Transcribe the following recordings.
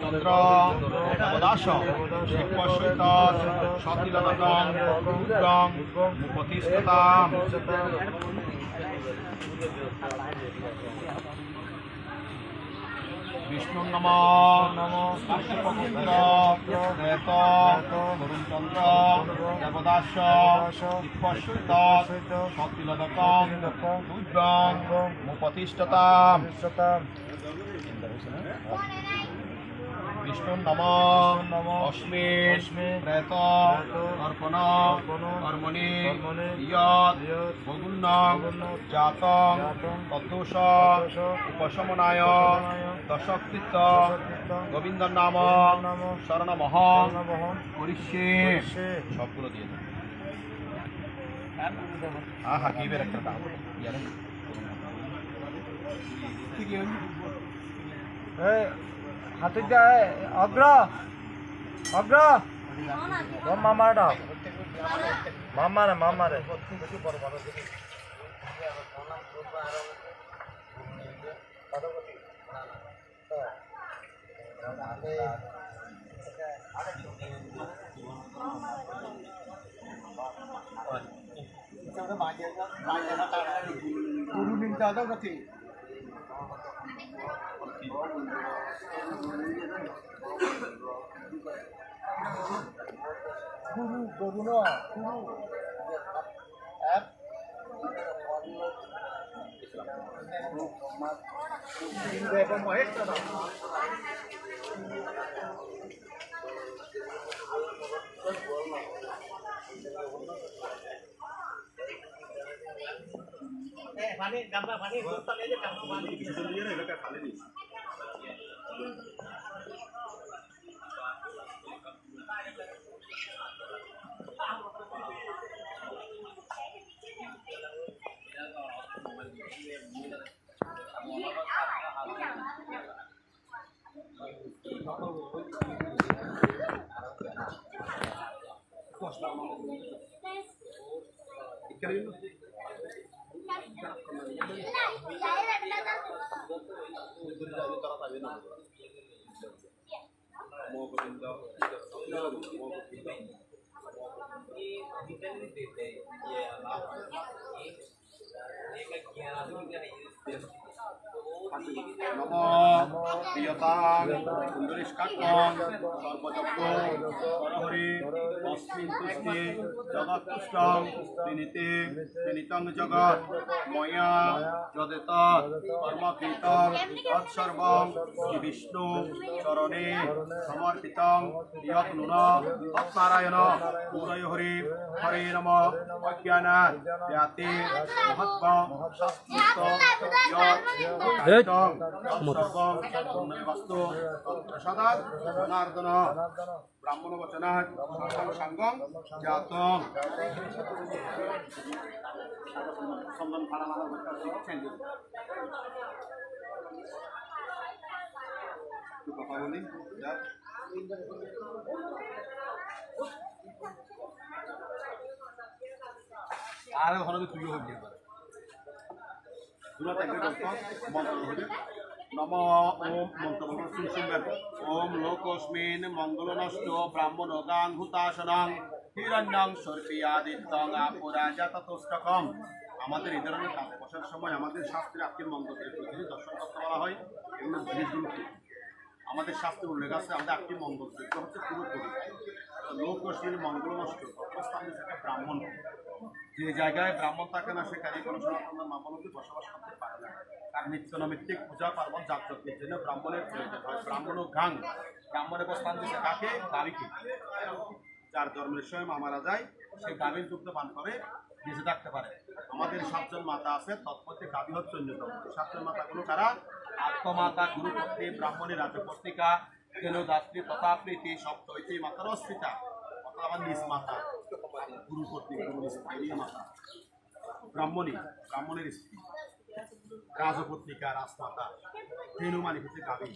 চন্দ্র দেবদাস শিক্ষসহিত সতিলতং উগ্রং প্রতিষ্ঠিতাম বিষ্ণু নম কাশ্যপপুত্র প্রেত বরুণ চন্দ্র দেবদাস শিক্ষসহিত সতিলতং উগ্রং প্রতিষ্ঠিতাম বিষ্ণু নম অস্মিন প্রেত অর্পণ কর্মণি ইয়ৎ বগুণ্যং জাতং তদ্দোষ উপশমনায় দশকৃত গোবিন্দ নাম শরণমহং করিষ্যে সবগুলো দিয়ে দেন। হ্যাঁ কি বের একটা দাম হাতে অগ্র অগ্র মামারা মামারে মামারে গুরু মিলতে আদৌ গতি গুরু গরু না গুরু এক পানি গামলা পানি বস্তা নিয়ে গামলা পানি কিছু দিয়ে এটা খালি দিই প্রিয়তাং সুন্দরিষ্কাকং সর্বযজ্ঞ পরহরি তস্মিন তুষ্টি জগৎতুষ্টং বিনীতে বিনীতং জগৎ ময়া যদেতৎ কর্মকৃতং তৎসর্বং শ্রী বিষ্ণু চরণে সমর্পিতং ইয়ৎ নূন তৎনারায়ণ পুরয় হরি হরে নমঃ অজ্ঞানাৎ জ্ঞাতে মহত্ত্বং শাস্ত্রোক্ত যৎ সর্বং বস্তু প্রসাদাৎ জনার্দন ব্রাহ্মণ বচনাৎ সাঙ্গং জাতং সম্মান ফাড়া লাগা করতে কথা বলি যা আর ঘরে তুইও হবি পারে নম ওম মন্ত্র শুনবেন ওম লোকস্মিন মঙ্গল নষ্ট ব্রাহ্মণ গাং হুতাসনং হিরণ্যং সর্পিয়াদিত্যং আপুরাজাতস্তকম। আমাদের এই ধরনের কাজে বসার সময় আমাদের শাস্ত্রে আত্মীয় মঙ্গলের প্রতিদিন দর্শন করতে বলা হয়। এগুলো জিনিসগুলো কি আমাদের শাস্ত্রে উল্লেখ আছে? আমাদের আত্মীয় মঙ্গল যোগ্য হচ্ছে পুরো পবিত্র। লোকস্মিন মঙ্গল নষ্ট তৎস্থানে সেটা ব্রাহ্মণ, যে জায়গায় ব্রাহ্মণ থাকে না সেখানে কোনো সনাতন মামলকে বসবাস করতে পারে না। আর নিত্য নৈমিত্তিক পূজা পার্বণ যাত্রীর জন্য ব্রাহ্মণের প্রয়োজন হয়। ব্রাহ্মণ ও ঘাং ব্রাহ্মণের স্থান দিচ্ছে কাকে? গাভীকে। যার জন্মের সময় মারা যায় সে গাভীর দুগ্ধ পান করে বেঁচে থাকতে পারে। আমাদের 7 জন মাতা আছে, তৎমধ্যে গাভী হচ্ছে অন্যতম। 7 জন মাতাগুলো কারা? আত্মমাতা, গুরুপত্নী, ব্রাহ্মণী, রাজপত্রিকা, তেলদাত্রী, প্রতাপ্রীতি, সপ্তৈতী মাতার অস্মিতা, অর্থাৎ আমার নিজ মাতা গুরুপত্নী, গুরু স্থায়ী মাতা। ব্রাহ্মণী, ব্রাহ্মণের স্ত্রী। রাজপত্রিকা, রাজমাতা। ধেনু মানে হচ্ছে গাভী।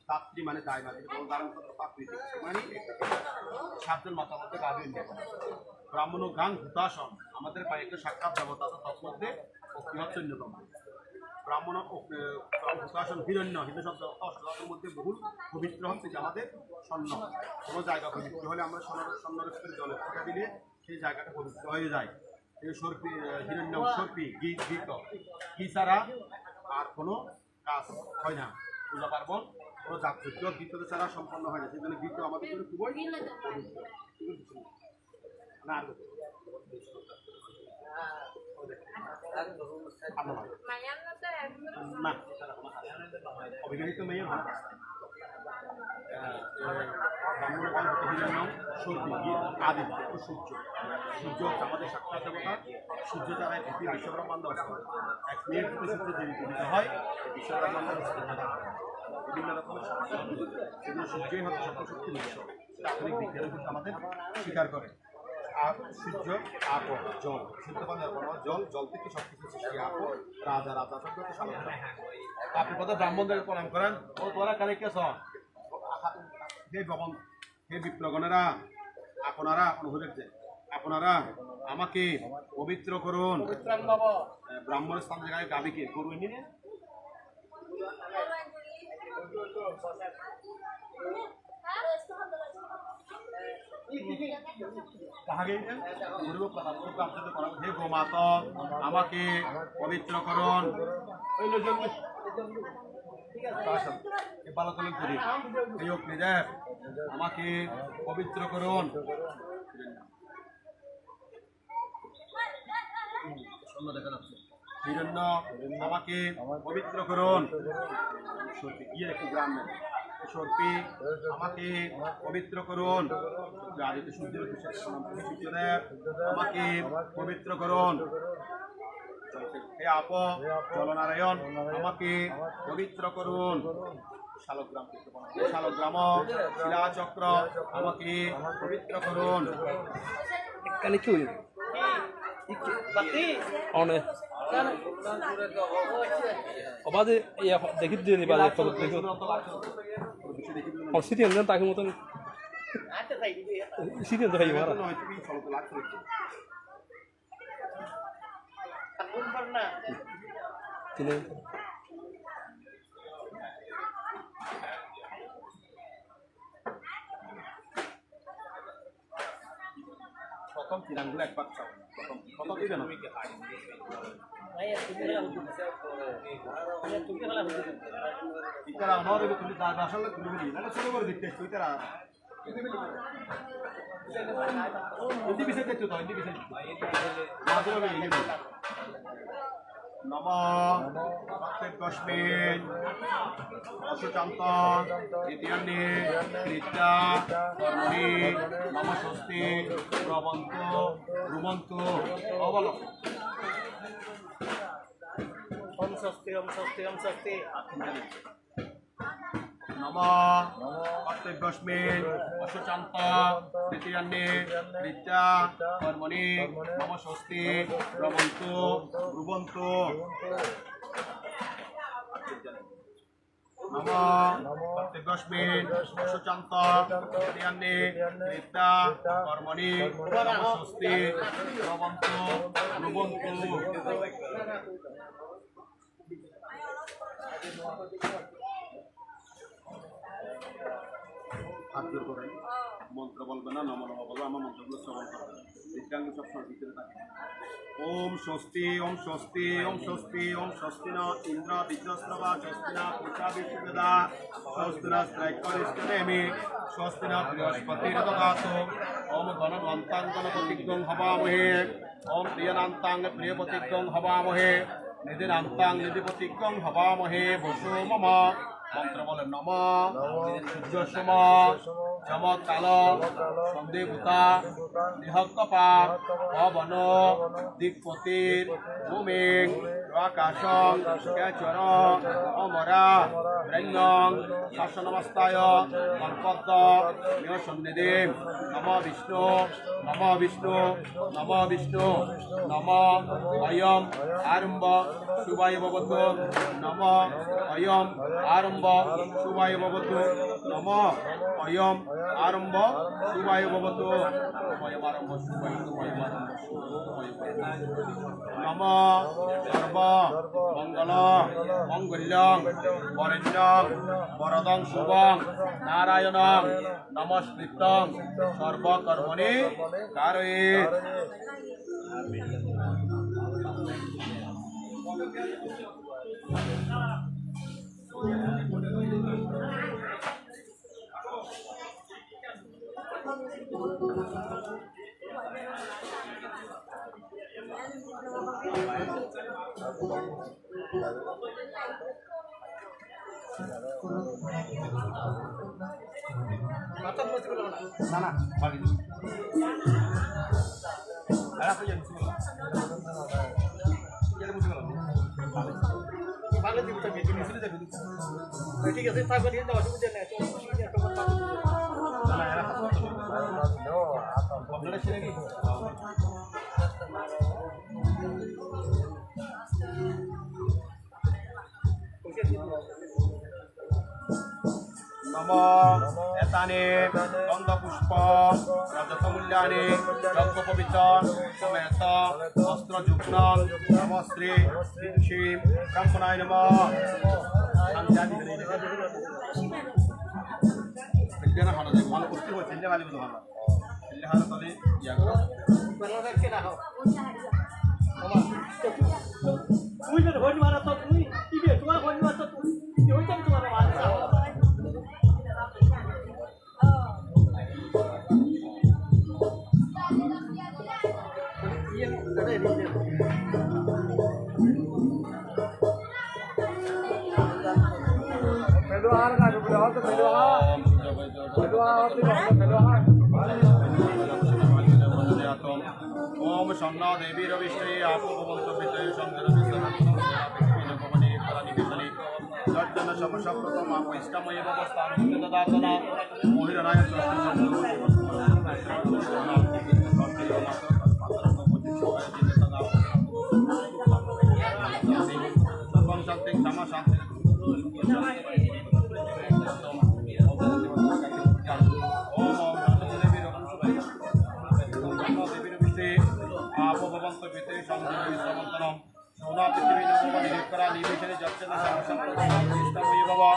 দাত্রী মানে দায় মানে ধারণ প্রাকৃতিক মানে 7 জন মাতার মধ্যে গাভী অন্যতম। ব্রাহ্মণ ও গাং হুতাসন, আমাদের কয়েকটা সাক্ষাৎ দেবতা আছে, তৎমধ্যে ভক্তি হচ্ছে অন্যতম। ব্রাহ্মণ হুতাশন হিরণ্য হিন্দু শব্দ অষ্টধাতুর মধ্যে বহুল পবিত্র হচ্ছে যে আমাদের স্বর্ণ। কোনো জায়গা পবিত্র হলে আমরা স্বর্ণের ভিতরে জলে ফোঁটা দিলে সেই জায়গাটা পবিত্র হয়ে যায়। এই সর্পি হিরণ্য সর্পি গীত ঘি ছাড়া আর কোনো কাজ হয় না, পূজা পার্বণ কোনো জাতযুদ্ধ গীত ছাড়া সম্পন্ন হয় না। সেই জন্য গীত আমাদের জন্য খুবই না অবিবাহিত মেয়ে আদিত্য ও সূর্য। সূর্য হচ্ছে আমাদের সাক্ষাৎ দেবতা। সূর্য দ্বারা পৃথিবী বিশ্বব্রহ্মাণ্ড অবস্থা। এক মিনিট থেকে সূর্য জীবিত হয়, বিশ্বব্রহ্মাণ্ড বিভিন্ন রকমের সেগুলো সূর্যই হচ্ছে সকল শক্তির উৎস। আধুনিক বিজ্ঞান কিন্তু আমাদের স্বীকার করে। আর সূর্য আপ জল, সূর্য মানে জল, জল থেকে সব কিছু সৃষ্টি। আপ রাজা শব্দ হচ্ছে সালোক। আপনি কথা ব্রাহ্মণদের প্রণাম করেন, ও তোরা কানে কে হে ভবন, হে বিপ্লবগণেরা, আপনারা আমাকে পবিত্র করুন। ব্রাহ্মণের স্থান জায়গায় গাবিকে গরু এনে হে গোমাত, আমাকে পবিত্র করুন। আমাকে পবিত্র করুন। দেখা যাচ্ছে হিরণ্য, আমাকে পবিত্র করুন। একটি গ্রাম সর্পি, আমাকে পবিত্র করুন। আদিত্য সূর্যদেব, আমাকে পবিত্র করুন। হে আপ জলনারায়ণ, আমাকে পবিত্র করুন। শালগ্রাম শিলাচক্র, আমাকে পবিত্র করুন। অবাধে দেখি দিয়ে নিবা সিটি আনলেন তাকে মতন সিটি আনতে খাই মারা তিনি প্রথম তিরাঙ্গুলো একবার চাও, প্রথম দিবে না ইতারা আমার তুমি আসলে তুমি না ছোট করে দিতে তুই তারা ইন্দি বিছে দেখতে তো ইন্দি বিছে নম প্রত্যেকস্মিন অশুচান্ত দ্বিতীয়ান্নে নিত্যা কর্মণি নম স্বস্তি প্রবন্ত রুমন্ত অবল ওম স্বস্তি ওম স্বস্তি ওম স্বস্তি। নম কর্তব্যস্মিন অশুচান্ত তৃতীয়ান্নে নিত্যা কর্মণি নম স্বস্তি প্রবন্ত ব্রুবন্ত নম কর্তব্যস্মিন অশুচান্ত তৃতীয়ান্নে নিত্যা কর্মণি নম স্বস্তি প্রবন্ত ব্রুবন্ত। হাত জোর করেন, মন্ত্র বলবে না, নম নম বলবে, আমার মন্ত্রগুলো শ্রবণ করবেন। বিজ্ঞান সবসময় ভিতরে থাকে। ওম স্বস্তি ওম স্বস্তি ওম স্বস্তি ওম স্বস্তি ন ইন্দ্র বিদ্যস্রবা স্বস্তি না পূষা বিশ্ববেদা স্বস্তি না স্ত্রৈকরিষ্ঠনেমি স্বস্তি না বৃহস্পতির্দদাতু। ওম গণনন্তাং গণপতিজ্ঞং হবামহে, ওম প্রিয়নান্তাং প্রিয়পতিজ্ঞং হবামহে, নিধিনান্তাং নিধিপতিজ্ঞং হবামহে। বসু মম মন্ত্র বলেন নম সূর্যসম চমৎকাল সন্দেভূতা নিহকপা পবন দিকপতির ভূমিং আকাশং কেচর অমরা ব্রহ্মং শাসনমস্তায় কল্পদ্দ নিঃসন্নিধি। নম বিষ্ণু নম বিষ্ণু নম বিষ্ণু নম অয়ম আরম্ভ শুভায় ভবতু। নম অয়ম আরম্ভ শুভায় ভবতু। নম অয়ম আরম্ভ শুভায় ভবতু। অয়ম আরম্ভ শুভায় অয়ম আরম্ভ নম সর্ব মঙ্গল মঙ্গল্যং বরেণ্যং বরদং শুভং নারায়ণং নমস্কৃত্যং সর্বকর্মণি কারয়েৎ। না না বাকি আর আপনি জানেন এটা বুঝতে পারলাম ভালো দিন তো বেশি মিছিল দেবে ঠিক আছে থাকবে দিয়ে দাও অসুবিধা নেই না এরা নো আপনারা ছেড়ে কি নম এতানি গন্ধপুষ্প রজতমূল্যানি যজ্ঞপবিত্র সমেত বস্ত্রযুগ্ন নমস্ত্রী শ্রীম ব্রহ্মণায় নমঃ শান্তি পেল্লেনা হারা যায় ভালো করতে হয় পেল্লে ভালো ভালো পেল্লে হারা তাহলে ইয়া করো পেল্লে রাখে রাখো তুই যদি হই মারা তো তুই কি বে তোমার হই মারা তো তুই হই তো তোমার মারা ओम शन्नो देवी रविष्टे आपवंत वितय शंकर विष्णुपवने फलनिवेशने जर्जन समशप्रतम आपैष्टमय अवस्थान ददातना मोहिरनाय सर्वं शक्ति क्षमा शांति सोना पृथ्वी नमो निकरा निवेशने जर्जन समशप्रतम बाबा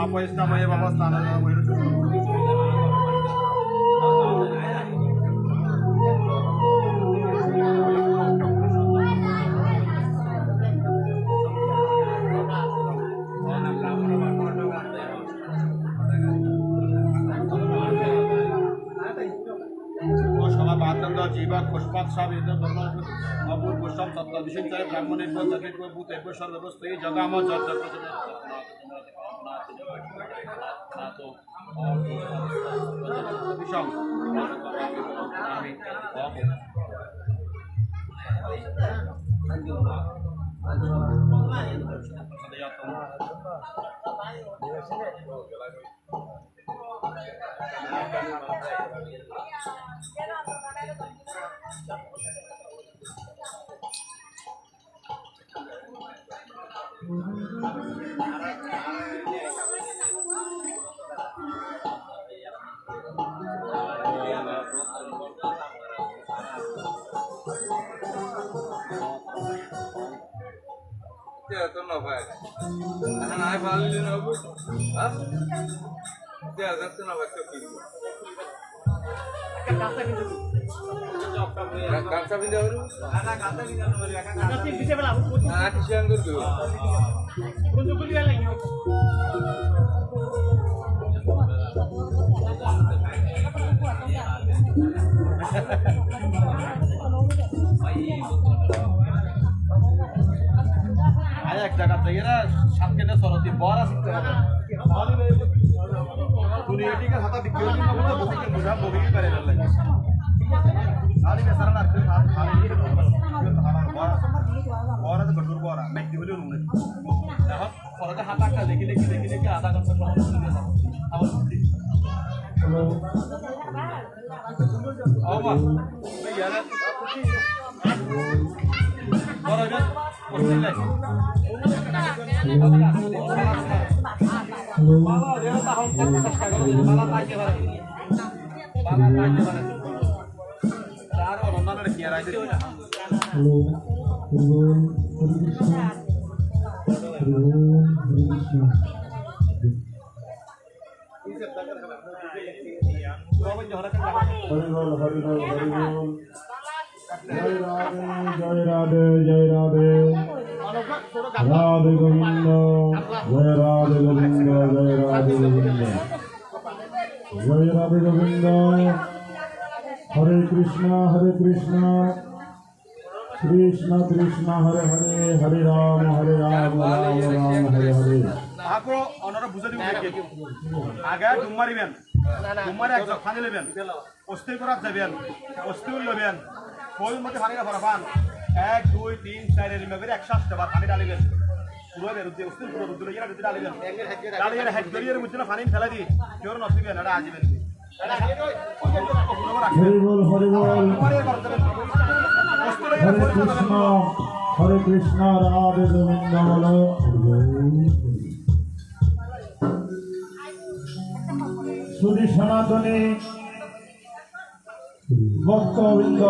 आपैष्टमय अवस्थान जीवा पुष्पाक्षा अपूर पुष्पम तत्विषय ब्राह्मणेभ्यो दक्षिणेभ्यो भूतेभ्यो सर्वस्ते जगाम আয় এক জায়গা থেকে না সাত কেটে সরতি বড় আছে দুনিয়াটিকে হাতা বিক্রি করতে না বলতে বসে বুঝা বগি পারে না আলি বেসারা না হাত খালি দিয়ে বড় আছে গটুর বড় মেকি বলে নুনে এখন পরে হাতাটা দেখি আধা ঘন্টা সময় দিয়ে দাও আবার আওয়া ভাই यार বড় না করতে লাগে বাবা দেরা তাহলে চেষ্টা করো বাবা তাইতে পারে তার অনন্যরে কি আর আইছে जय राधे जय राधे राधे गोविंद जय राधे गोविंद जय राधे गोविंद जय राधे गोविंद हरे कृष्ण कृष्ण कृष्ण हरे हरे हरे राम राम राम हरे हरे তাহাকো অনরা বুঝা দিবেন আগে ডুম মারিবেন ডুম মারে এক ফানি লবেন অস্থির করা যাবেন অস্থির লবেন কোন মতে ফানিটা ভরাবান 1 2 3 4 এর মধ্যে 160 বার পানি ডালিবেন পুরো বেরুতে অস্থির পুরো দুধ লইয়া দুধ ডালিবেন ডালিয়ে হেড করিয়ে মধ্যে পানি ফেলা দি কেউ নসিবেন এটা আজবেন हरि बोल हरि बोल हरे कृष्ण राधे गोविंद बोलो सुधी सनातनी भक्तवृंद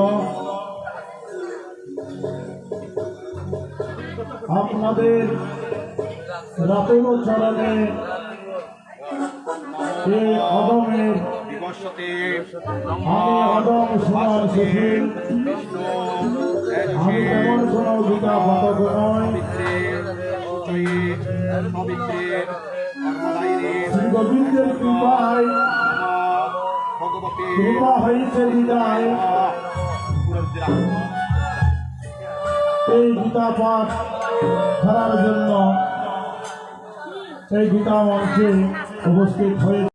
আপনাদের রাতুল চরণে এই অদমের আমি অদম সুমন সুশীল আমি তেমন কোনো গীতা পাঠক নয় শ্রী গোবিন্দের কৃপায় কৃপা হয়েছে বিদায় এই গীতা পাঠ করার জন্য এই গীতা মঞ্চে উপস্থিত হয়ে